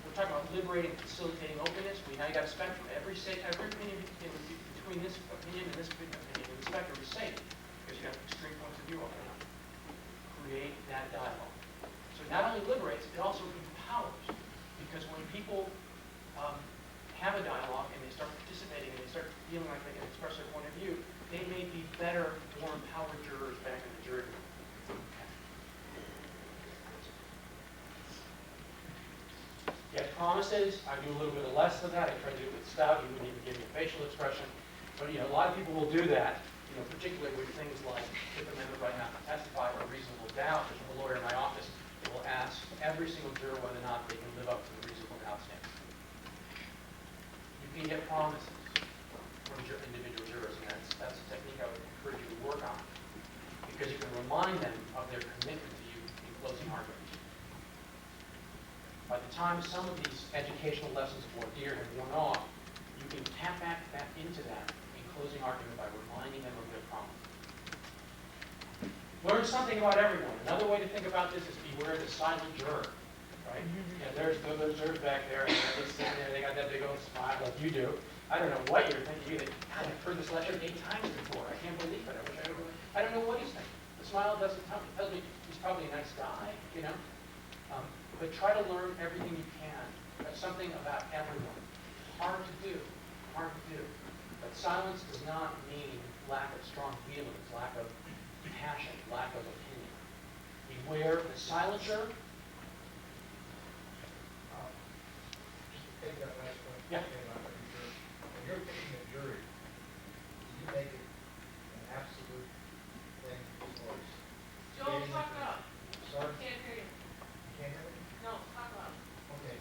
We're talking about liberating, facilitating openness. Now you got a spectrum. Every opinion between this opinion and this opinion in the spectrum is safe, because you have extreme points of view over it. Create that dialogue. So it not only liberates, it also empowers. Because when people have a dialogue and they start participating and they start feeling like they can express their point of view, they may be better, more empowered jurors back in the jury room. Get promises. I do a little bit less of that. I try to do it with Stout. You wouldn't even give me a facial expression. But a lot of people will do that, particularly with things like Fifth Amendment right not to testify or reasonable doubt. There's a lawyer in my office that will ask every single juror whether or not they can live up to the reasonable doubt standard. You can get promises from individual jurors, and that's a technique I would encourage you to work on, because you can remind them of their commitment to you in closing arguments. By the time some of these educational lessons of voir dire have worn off, you can tap back into that in closing argument by reminding them of their promise. Learn something about everyone. Another way to think about this is beware the silent juror, right? Yeah, there's those jurors back there, and they're sitting there, they got that big old smile like you do. I don't know what you're thinking either. God, I've heard this lecture 8 times before. I can't believe it. I don't know what he's thinking. The smile doesn't tell me. It tells me he's probably a nice guy, you know? But try to learn everything you can. That's something about everyone. Hard to do. Hard to do. But silence does not mean lack of strong feelings, lack of passion, lack of opinion. Beware the silencer. Just to take that last point. Yeah. When you're picking a jury, do you make it an absolute thing as far as? Joel, stating talk it? loud. Sorry? Can't hear you. You can't hear me? No, talk loud. Okay.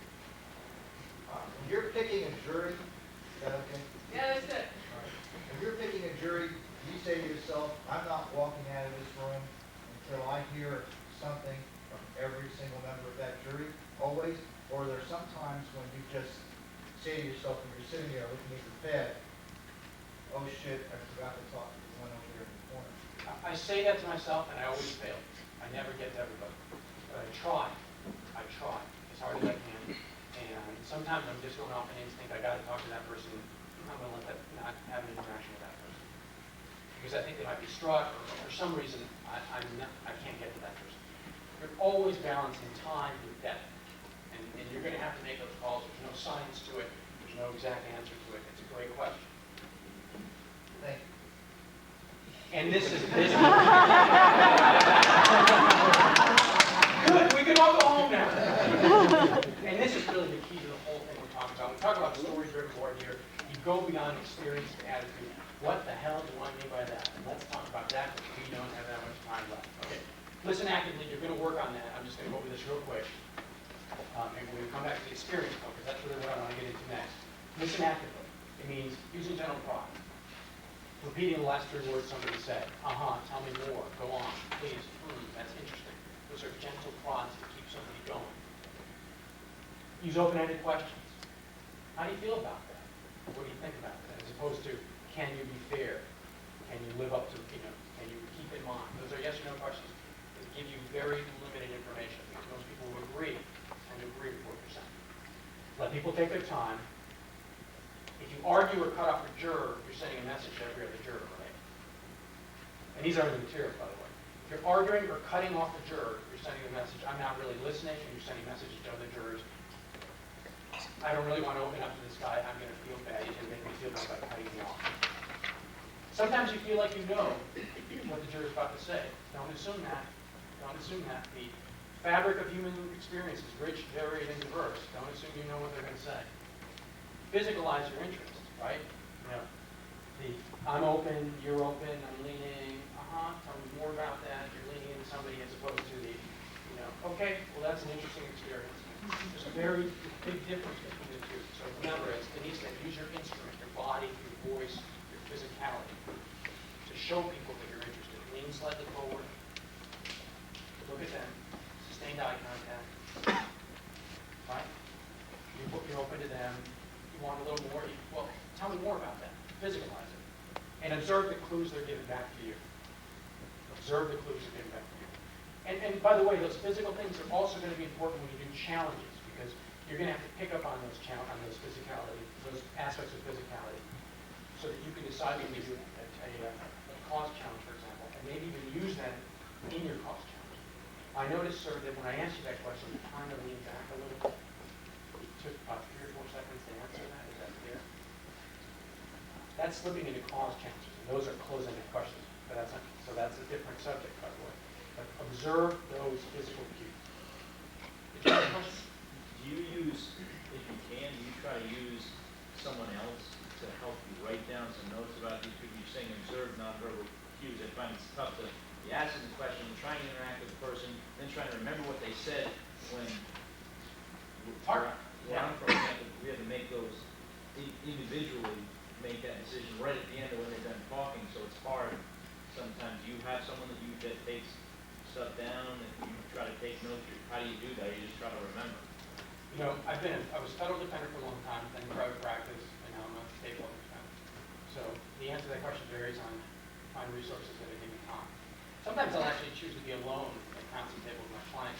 When you're picking a jury, is that okay? Yeah, that's it. All right. If you're picking a jury, you say to yourself, I'm not walking out of this room until I hear something from every single member of that jury, always? Or are there some times when you just say to yourself, when you're sitting there looking at your pad, oh shit, I forgot to talk to the one over there in the corner? I say that to myself, and I always fail. I never get to everybody. But I try. I try as hard as I can. And sometimes I'm just going off an instinct. I got to talk to that person. I'm going to let that not have an interaction with that person. Because I think they might be struck, or for some reason, I can't get to that person. You're always balancing time with depth. And you're going to have to make those calls. There's no science to it. There's no exact answer to it. It's a great question. Thank you. And this is Good, we can all go home now. And this is really the key to the whole thing we're talking about. When we talk about story-driven voir dire, you go beyond experience and attitude. What the hell do I mean by that? And let's talk about that because we don't have that much time left. Okay, listen actively. You're going to work on that. I'm just going to go over this real quick. Maybe we'll come back to the experience focus. That's really what I want to get into next. Listen actively. It means using general prod. Repeating the last 3 words somebody said. Tell me more. Go on. Please. That's interesting. Those are gentle prods to keep somebody going. Use open-ended questions. How do you feel about that? What do you think about that? As opposed to, can you be fair? Can you live up to, can you keep in mind? Those are yes or no questions that give you very limited information because most people will agree and agree with what you're saying. Let people take their time. If you argue or cut off a juror, you're sending a message to every other juror, right? And these are the materials, by the way. If you're arguing or cutting off a juror, you're sending a message, I'm not really listening, and you're sending messages to other jurors. I don't really want to open up to this guy. I'm going to feel bad. He's going to make me feel bad by cutting me off. Sometimes you feel like you know what the juror's about to say. Don't assume that. Don't assume that. The fabric of human experience is rich, varied, and diverse. Don't assume you know what they're going to say. Physicalize your interest, right? I'm open, you're open, I'm leaning, tell me more about that. You're leaning into somebody as opposed to the, okay, well, that's an interesting experience. There's a very big difference between the two. So remember, as Denise said, use your instrument, your body, your voice, your physicality to show people that you're interested. Lean slightly forward. Look at them. Sustained eye contact. Right? You're open to them. You want a little more? Well, tell me more about that. Physicalize it. And observe the clues they're giving back to you. Observe the clues they're giving back to you. And by the way, those physical things are also going to be important when you do challenges because you're going to have to pick up on those physicality, those aspects of physicality, so that you can decide when you do a cause challenge, for example, and maybe even use them in your cause challenge. I noticed, sir, that when I asked you that question, you kind of leaned back a little bit. It took about 3 or 4 seconds to answer that. Is that clear? That's slipping into cause challenges, and those are closing-ended questions. But that's a different subject, by the way. But observe those physical cues. Did you have a question? Do you use, if you can, do you try to use someone else to help you write down some notes about these people? You're saying observe nonverbal cues. I find it's tough to be asking the question, trying to interact with the person, then trying to remember what they said when where I'm from, we have to make those individually make that decision right at the end of when they're done talking, so it's hard. Sometimes you have someone that takes stuff down and you try to take notes. How do you do that? You just try to remember. I was a federal defender for a long time, then private practice, and now I'm a state law defender. So the answer to that question varies on resources at a given time. Sometimes I'll actually choose to be alone at the counsel table with my clients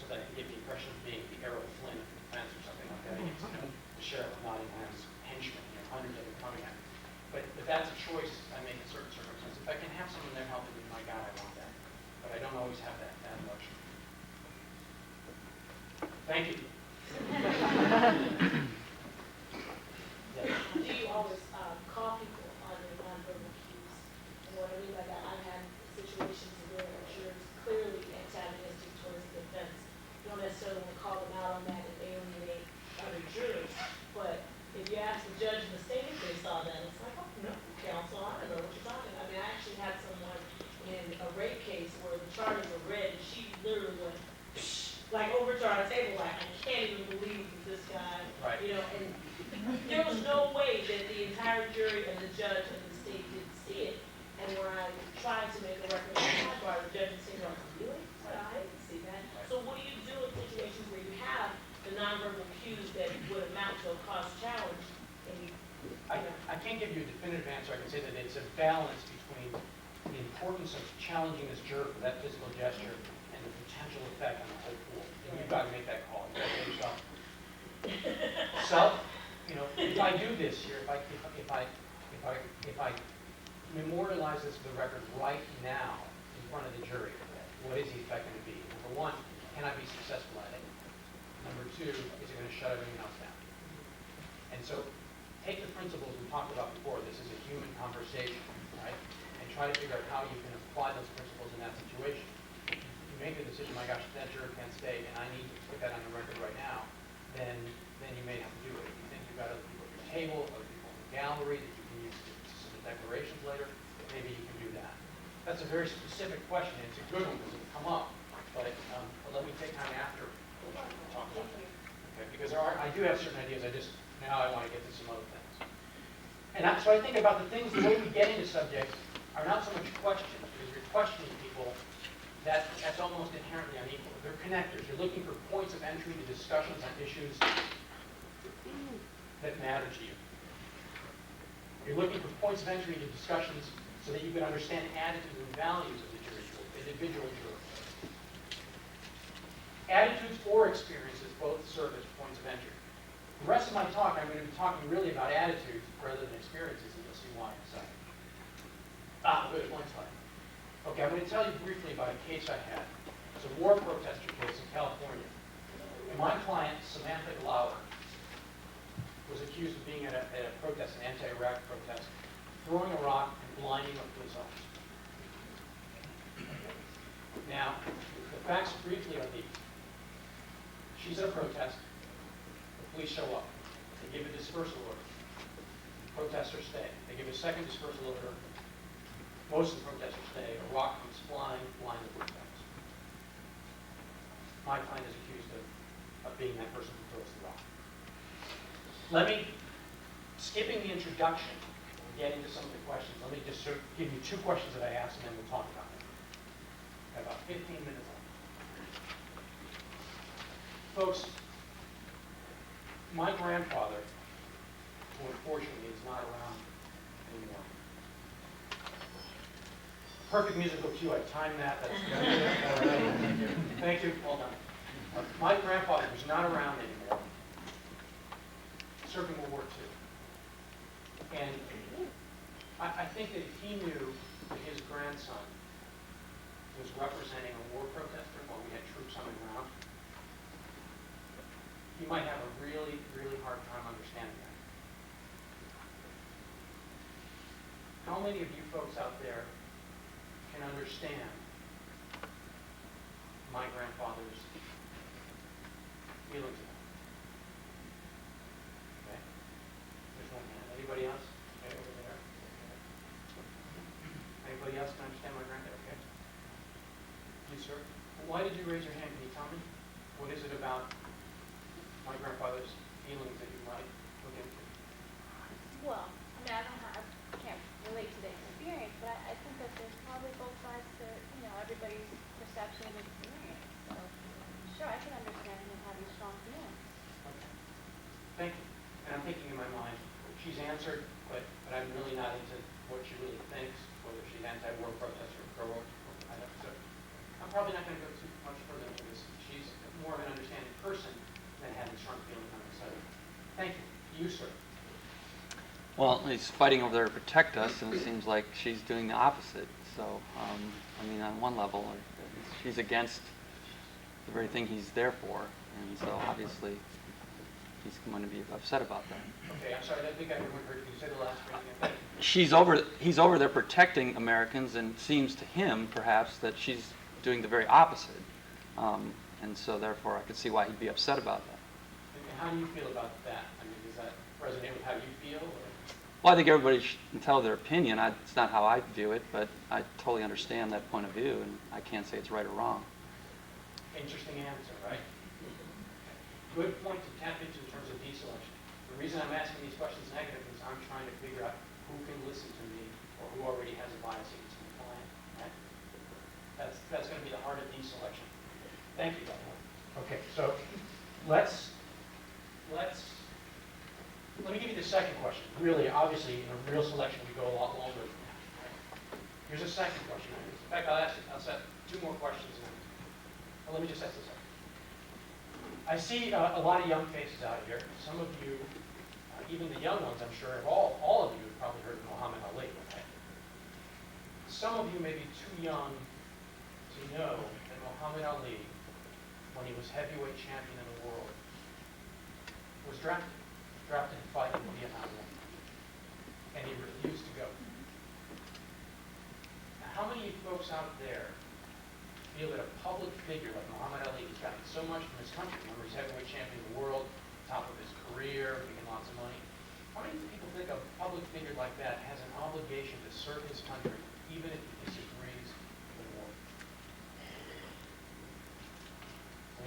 so that I can give the impression of being the Errol Flynn of the defense or something like that. It's, the sheriff of Nottingham's henchman, hundreds of them coming at me. But that's a choice I make in certain circumstances. If I can have someone there helping me, my God, I want that. But I don't always have that luxury. Thank you. Yes. Do you always call people on your nonverbal cues? And what I mean by that, I've had situations where a juror is clearly antagonistic towards the defense. You don't necessarily want to call them out on that and alienate other jurors, but if you ask the judge in the state if they saw that, it's like, oh, no, counsel, I don't know what you're talking about. I mean, I actually had someone in a rape case where the charges were read, and she literally went, like overturned the table, like, I can't even believe that this guy, Right. And there was no way that the entire jury and the judge and the state didn't see it. And when I tried to make a recommendation, the judge would say, no, really? I didn't see that. So what do you do in situations where you have the nonverbal cues that would amount to a cause challenge? And you know, I can't give you a definitive answer. I can say that it's a balance between the importance of challenging this juror for that physical gesture and the potential effect on the whole pool. And you've got to make that call. You've got to make yourself. If I do this here, if I memorialize this for the record right now in front of the jury, what is the effect going to be? Number one, can I be successful at it? Number two, is it going to shut everything else down? And so take the principles we talked about before. This is a human conversation, right? And try to figure out how you can apply those principles in that situation. You make the decision, my gosh, that juror can't stay, and I need to put that on the record right now, then you may have to do it. If you think you've got other people at your table, other people in the gallery that you can use to submit declarations later, maybe you can do that. That's a very specific question, and it's a good one because it'll come up. But let me take time after to talk about that. Okay, because I do have certain ideas. Now I want to get to some other things. And so I think about the things, the way we get into subjects are not so much questions, because you're questioning people, that's almost inherently unequal. They're connectors. You're looking for points of entry to discussions on issues that matter to you. You're looking for points of entry to discussions so that you can understand attitudes and values of the individual juror. Attitudes or experiences both serve as points of entry. The rest of my talk, I'm going to be talking really about attitudes rather than experiences, and you'll see why in a second. Good, one slide. Okay, I'm going to tell you briefly about a case I had. It's a war protester case in California. And my client, Samantha Glauer, was accused of being at a protest, an anti-Iraq protest, throwing a rock and blinding a police officer. Now, the facts briefly are these. She's at a protest. The police show up. They give a dispersal order. Protesters stay. They give a second dispersal order. Most of the protesters stay. A rock comes flying, blind the police officer. My client is accused of being that person who throws the rock. Let me, skipping the introduction, and get into some of the questions. Let me just sort of give you two questions that I asked, and then we'll talk about them. I have about 15 minutes left. Folks, my grandfather, who unfortunately is not around anymore. Perfect musical cue. I timed that. That's good. Thank you. Well done. My grandfather, who's not around anymore, served in World War II. And I think that if he knew that his grandson was representing a war protester while we had troops on the ground, he might have a really, really hard time understanding that. How many of you folks out there can understand my grandfather's feelings about it? Okay? There's one hand. Anybody else? Okay, over there. Anybody else can understand my granddad? Okay. You, sir? Why did you raise your hand? Can you tell me? What is it about my grandfather's feelings that you might look into? Well, I can't relate to the experience, but I think that there's probably both sides to, everybody's perception and experience. So, sure, I can understand him having strong feelings. Thank you. And I'm thinking in my mind, she's answered, but I'm really not into what she really thinks, whether she's anti-war protest or pro-war. I don't, so I'm probably not going to go too much further into this. She's more of an understanding person than having strong feelings on the subject. Thank you. You, sir. Well, he's fighting over there to protect us, and it seems like she's doing the opposite. So, I mean, on one level, she's against the very thing he's there for, and so obviously he's going to be upset about that. Okay, I'm sorry. I think I heard you say the last phrase again. Thank you. He's over there protecting Americans, and it seems to him, perhaps, that she's doing the very opposite. And so, therefore, I could see why he'd be upset about that. And how do you feel about that? I mean, does that resonate with how you feel? Or? Well, I think everybody should tell their opinion. It's not how I view it, but I totally understand that point of view, and I can't say it's right or wrong. Interesting answer, right? Good point to tap into in terms of deselection. The reason I'm asking these questions negative is I'm trying to figure out who can listen to me or who already has a bias against my client. Right? That's going to be the heart of deselection. Thank you, by the way. Okay, so let me give you the second question. Really, obviously, in a real selection, we go a lot longer than that. Right? Here's a second question. In fact, I'll set two more questions. Well, let me just ask this. I see a lot of young faces out here. Some of you, even the young ones, I'm sure, all of you have probably heard of Muhammad Ali. Right? Some of you may be too young to know that Muhammad Ali, when he was heavyweight champion of the world, was drafted to fight in the Vietnam War. And he refused to go. Now, how many of you folks out there feel that a public figure like Muhammad Ali, who's gotten so much from his country, remember he's heavyweight champion of the world, top of his career, making lots of money, how many people think a public figure like that has an obligation to serve his country, even if he disagrees with the war?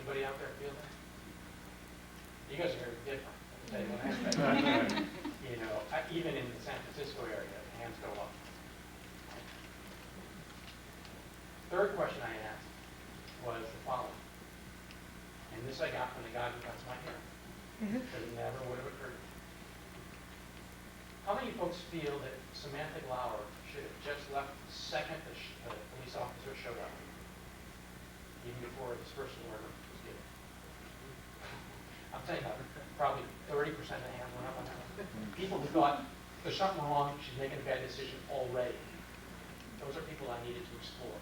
Anybody out there feel that? You guys are very different. I'll tell you one aspect. You know, even in the San Francisco area, hands go up. Third question I asked was the following. And this I got from the guy who cuts my hair. Because it never would have occurred to me. How many folks feel that Samantha Glauer should have just left the second the police officer showed up? Even before the dispersal order was given. I'm telling you, probably 30% of the hands went up on that one. People who thought there's something wrong, she's making a bad decision already. Those are people I needed to explore.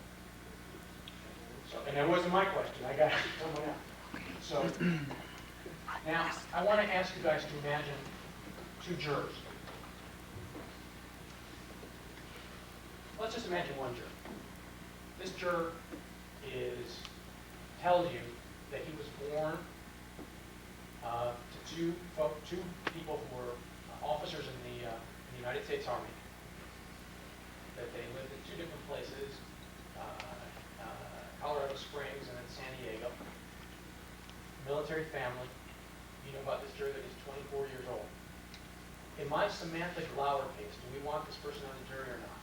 So, and that wasn't my question. I got it from someone else. So now I want to ask you guys to imagine two jurors. Let's just imagine one juror. This juror tells you that he was born to two people who were officers in the United States Army. That they lived in two different places. Colorado Springs and then San Diego. Military family. You know about this juror that is 24 years old. In my Samantha Glauer case, do we want this person on the jury or not?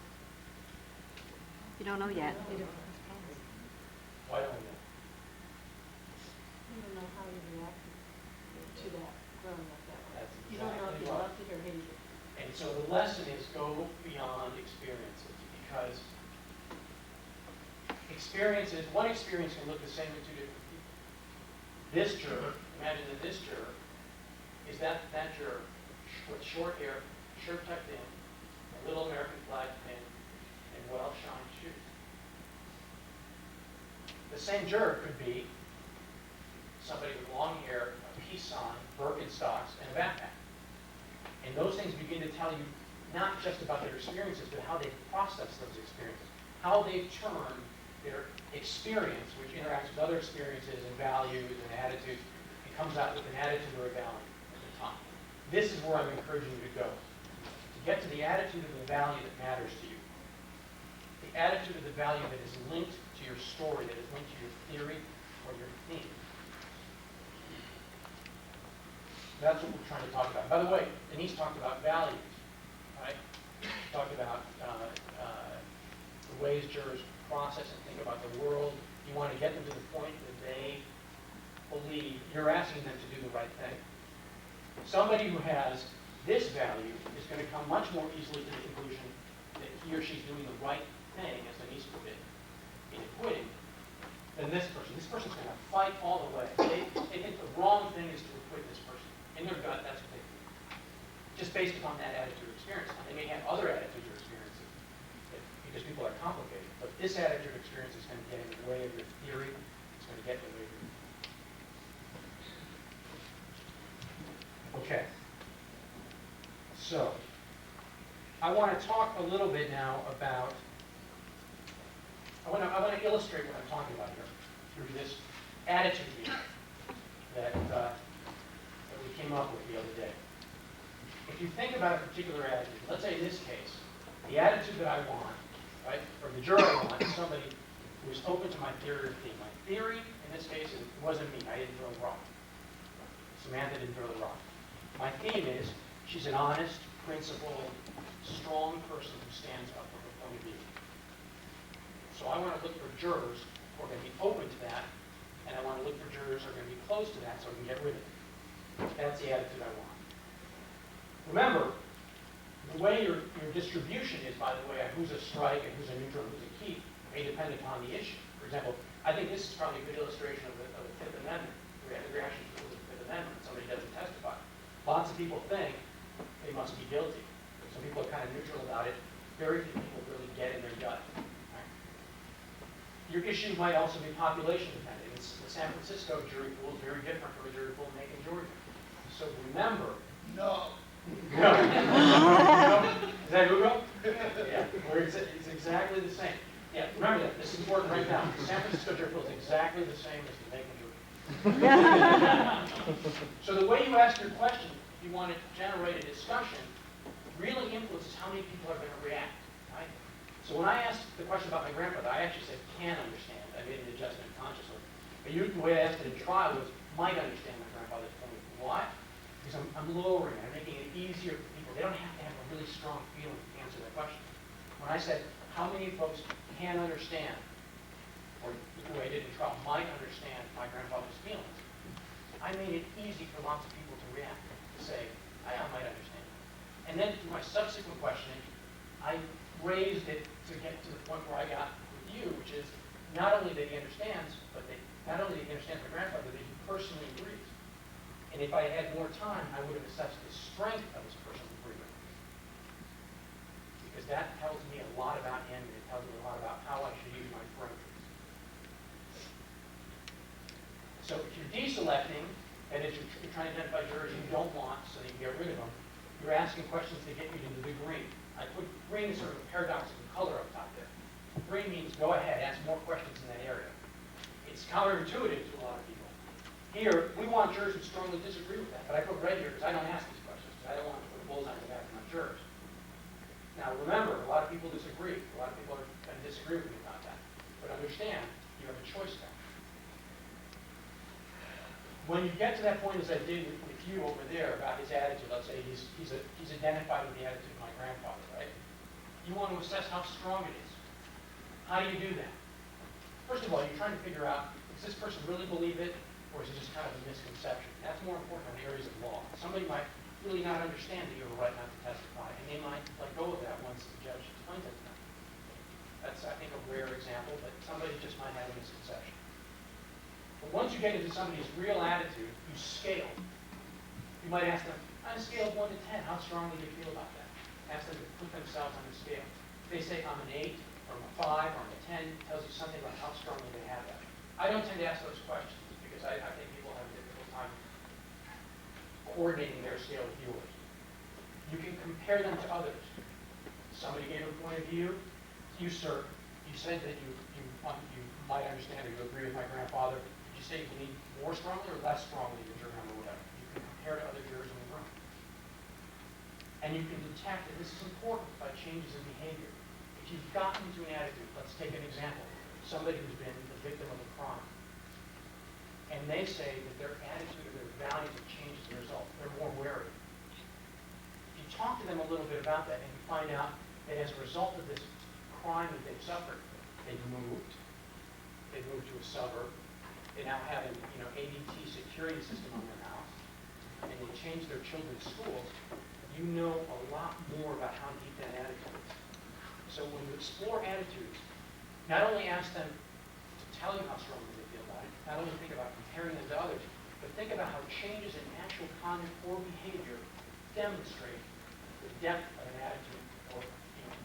You don't know yet. Why don't we know? You don't know how you reacted to that growing up that way. That's You don't know if exactly you right. loved it or hated it. And so the lesson is go beyond experiences, because one experience can look the same in two different people. This juror, imagine that this juror is that juror with short hair, shirt tucked in, a little American flag pin, and well-shined shoes. The same juror could be somebody with long hair, a peace sign, Birkenstocks, and a backpack. And those things begin to tell you not just about their experiences, but how they've processed those experiences, how they've turned their experience, which interacts with other experiences and values and attitudes, and comes out with an attitude or a value at the top. This is where I'm encouraging you to go, to get to the attitude of the value that matters to you, the attitude of the value that is linked to your story, that is linked to your theory or your theme. That's what we're trying to talk about. By the way, Denise talked about values, right? She talked about the ways jurors process and think about the world. You want to get them to the point that they believe you're asking them to do the right thing. Somebody who has this value is going to come much more easily to the conclusion that he or she's doing the right thing, as Denise put it, in acquitting, than this person. This person's going to fight all the way. They think the wrong thing is to acquit this person. In their gut, that's what they think. Just based upon that attitude or experience. They may have other attitudes or experiences because people are complicated. But this attitude or experience is going to get in the way of your theory. It's going to get in the way of your... Okay. So, I want to talk a little bit now about, I want to illustrate what I'm talking about here through this attitude wheel that we came up with the other day. If you think about a particular attitude, let's say in this case, the attitude that I want, right, or the juror I want is somebody who is open to my theory or theme. My theory, in this case, it wasn't me. I didn't throw the rock. Samantha didn't throw the rock. My theme is she's an honest, principled, strong person who stands up for her point of view. So I want to look for jurors who are going to be open to that, and I want to look for jurors who are going to be close to that so I can get rid of it. That's the attitude I want. Remember, the way your distribution is, by the way, of who's a strike and who's a neutral and who's a keep, may depend upon the issue. For example, I think this is probably a good illustration of the Fifth Amendment. We have the reaction to the Fifth Amendment when somebody doesn't testify. Lots of people think they must be guilty. Some people are kind of neutral about it. Very few people really get in their gut. Right? Your issue might also be population dependent. The San Francisco jury pool is very different from a jury pool in Macon, Georgia. So remember. No. No. Is that Hugo? Yeah. Where it's exactly the same. Yeah. Remember that. This is important right now. The San Francisco jury pool is exactly the same as the Macon jury pool. So the way you ask your question, if you want to generate a discussion, really influences how many people are going to react. Right? So when I asked the question about my grandfather, I actually said can understand. I made an adjustment consciously. But the way I asked it in trial was might understand my grandfather's point of view. Why? Because I'm lowering it. I'm making it easier for people. They don't have to have a really strong feeling to answer that question. When I said how many folks can understand, or the way I did in trial, might understand my grandfather's feelings, I made it easy for lots of people to react, to say, I might understand. And then through my subsequent questioning, I raised it to get to the point where I got with you, which is not only that he understands, but not only that he understands my grandfather, but he personally agrees. And if I had more time, I would have assessed the strength of his personal agreement. Because that tells me a lot about him, and it tells me a lot about how I should use my parameters. So if you're deselecting, and if you're trying to identify jurors you don't want so that you can get rid of them, you're asking questions to get you to the green. I put green as sort of a paradoxical color up top there. Green means go ahead, ask more questions in that area. It's counterintuitive to a lot of people. Here, we want jurors who strongly disagree with that, but I put red here because I don't ask these questions. I don't want to put a bullseye in the back of my jurors. Now remember, a lot of people disagree. A lot of people are going to disagree with me about that. But understand, you have a choice there. When you get to that point, as I did with you over there about his attitude, let's say he's identified with the attitude of my grandfather, right? You want to assess how strong it is. How do you do that? First of all, you're trying to figure out, does this person really believe it, or is it just kind of a misconception? That's more important in areas of law. Somebody might really not understand that you have a right not to testify, and they might let go of that once the judge explains it to them. That's, I think, a rare example, but somebody just might have a misconception. But once you get into somebody's real attitude, you scale. You might ask them, on a scale of 1 to 10, how strongly do you feel about that? Ask them to put themselves on the scale. If they say, I'm an 8, or I'm a 5, or I'm a 10, it tells you something about how strongly they have that. I don't tend to ask those questions because I think people have a difficult time coordinating their scale with yours. You can compare them to others. Somebody gave a point of view. You, sir, you said that you might understand or you agree with my grandfather. Did you say you believe more strongly or less strongly than your grandma or whatever? You can compare to other jurors in the room. And you can detect, and this is important, by changes in behavior. If you've gotten into an attitude, let's take an example. Somebody who's been the victim of a crime. And they say that their attitude or their values have changed as a result. They're more wary. If you talk to them a little bit about that and you find out that as a result of this crime that they've suffered, they've moved to a suburb, they now have an ADT security system on their house, and they change their children's schools, you know a lot more about how deep that attitude is. So when you explore attitudes, not only ask them to tell you how strongly they feel about it, not only think about comparing them to others, but think about how changes in actual conduct or behavior demonstrate the depth of an attitude or feeling.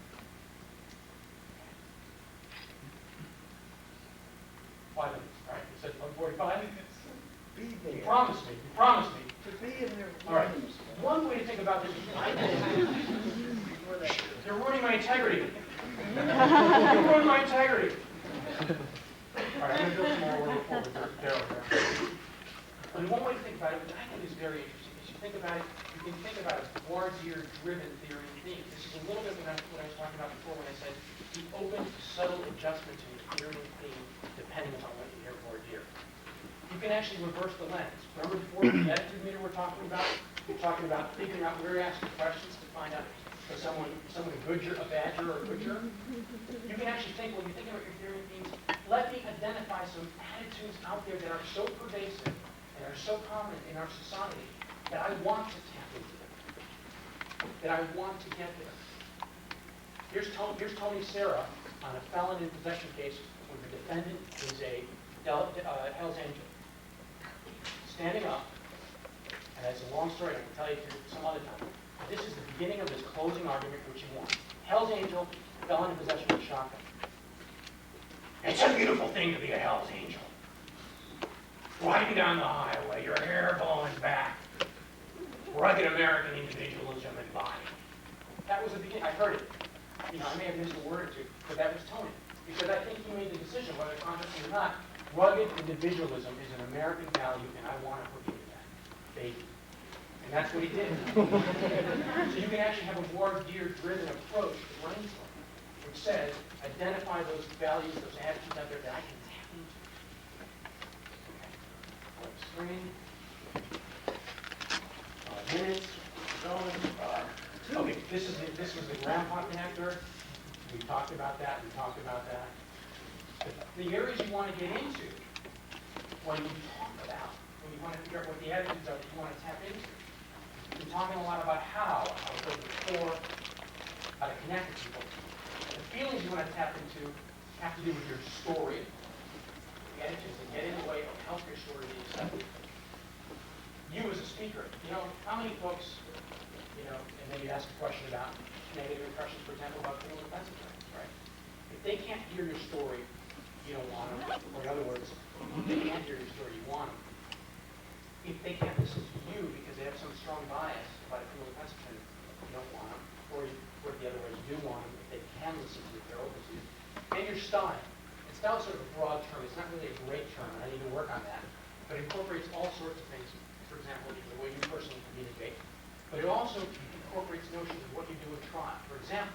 5 minutes, all right? You said 1:45? Be You there. promised me, you promised me. To be in their All right, rooms. one way to think about this is, you're ruining my integrity. You're ruining my integrity. All right, I'm going to do some more report with Daryl here. And one way to think about it, which I think is very interesting, is you think about it, you can think about a Voir Dire-driven theory of themes. This is a little bit what I was talking about before when I said be open to subtle adjustments in your theory of theme depending upon what you hear Voir Dire. You can actually reverse the lens. Remember before the attitude meter we're talking about? You're talking about figuring out where you're asking questions to find out if someone a good juror, a bad juror, or a good juror. You can actually think, when you think about your theory of themes, let me identify some attitudes out there that are so pervasive and are so prominent in our society that I want to tap into them, that I want to get there. Here's Tony Serra on a felon in possession case where the defendant is a Hell's Angel. Standing up, and it's a long story, I can tell you some other time. But this is the beginning of his closing argument, which he won. Hell's Angel, felon in possession of a shotgun. It's a beautiful thing to be a Hell's Angel. Riding down the highway, your hair blowing back. Rugged American individualism and body. That was the beginning. I heard it. You know, I may have missed a word or two, but that was Tony. Because I think he made the decision, whether consciously or not, rugged individualism is an American value, and I want to put into that baby. And that's what he did. So you can actually have a Voir Dire-driven approach to brainstorming, which says, identify those values, those attitudes out there that I can tap into. Okay. Screen. 5 minutes. Going. Okay. This was the grandpa connector. We talked about that. The areas you want to get into when you talk about, when you want to figure out what the attitudes are that you want to tap into. We're talking a lot about how to build rapport, how to connect with people. The feelings you want to tap into have to do with your story, the attitudes that get in the way of help your story be accepted. You as a speaker, you know, how many folks, you know, and then you ask a question about negative impressions, for example, about criminal defense attorneys, right? If they can't hear your story, you don't want them. Or in other words, if they can't hear your story, you want them. If they can't listen to you because they have some strong bias about a criminal defense attorney, you don't want them. Or the other way, you do want them if they can listen to you, if they're open to you. And your style. And style is sort of a broad term. It's not really a great term, and I need to work on that. But it incorporates all sorts of things. For example, the way you personally communicate. But it also incorporates notions of what you do at trial. For example,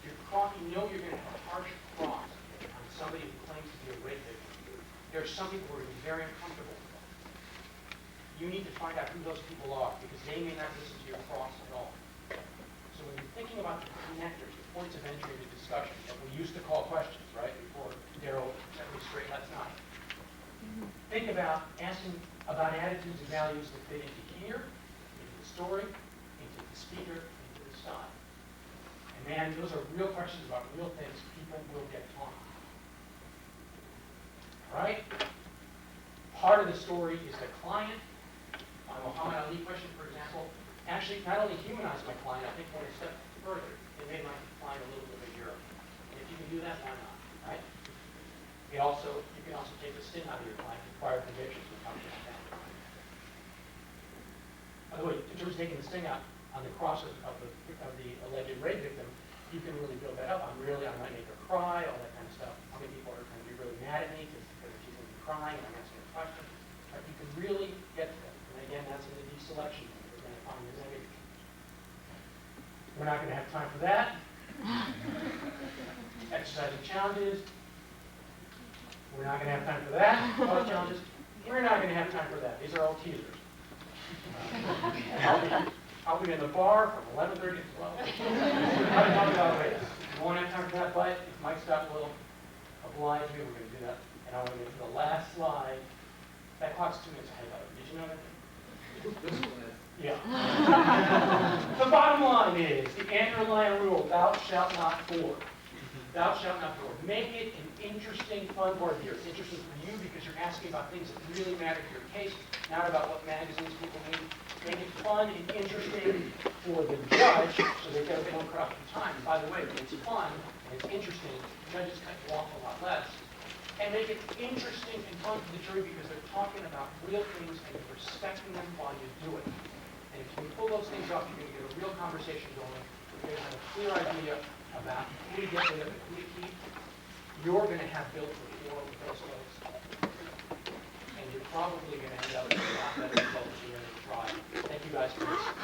if you know you're going to have a harsh cross on somebody who claims to be a rape victim. There are some people who are going to be very uncomfortable with that. You need to find out who those people are because they may not listen to your cross at all. So when you're thinking about the connectors, the points of entry to discussion that we used to call questions, right, before Daryl set me straight last night. Think about asking about attitudes and values that fit into here, into the story, into the speaker, into the style. And man, those are real questions about real things people will get taught. All right? Part of the story is the client. On Muhammad Ali question, for example, actually not only humanized my client, I think went a step further. It made my client a little bit of a hero. And if you can do that, why not? Right? You can also take the sting out of your client, prior convictions. We'll talk about that. By the way, in terms of taking the sting out on the cross of the alleged rape victim, you can really build that up. I might make her cry, all that kind of stuff. How many people are going to be really mad at me because she's going to be crying and I'm asking her questions? Right? You can really get to that. And again, that's in the deselection. We're going to find the negative. We're not going to have time for that. Exercising challenges. We're not going to have time for that. Other challenges. We're not going to have time for that. These are all teasers. I'll be in the bar from 11:30 to 12. I'll talk about race. We won't have time for that, but if Mike Scott will oblige me, we're going to do that. And I want to get to the last slide. That clock's 2 minutes ahead of it. Did you know that? Yeah. The bottom line is, the underlying rule, thou shalt not whore. Thou shalt not whore. Make it an interesting, fun part of the year. It's interesting for you because you're asking about things that really matter to your case, not about what magazines people need. Make it fun and interesting for the judge, so they don't corrupt the time. And by the way, when it's fun and it's interesting, judges cut you off a lot less. And make it interesting and fun for the jury because they're talking about real things and you're respecting them while you do it. And if you pull those things off, you're going to get a real conversation going. You're going to have a clear idea about who to get rid of and who to keep. You're going to have built rapport with those folks. And you're probably going to end up with a lot better results at the end of the trial. Thank you guys for listening.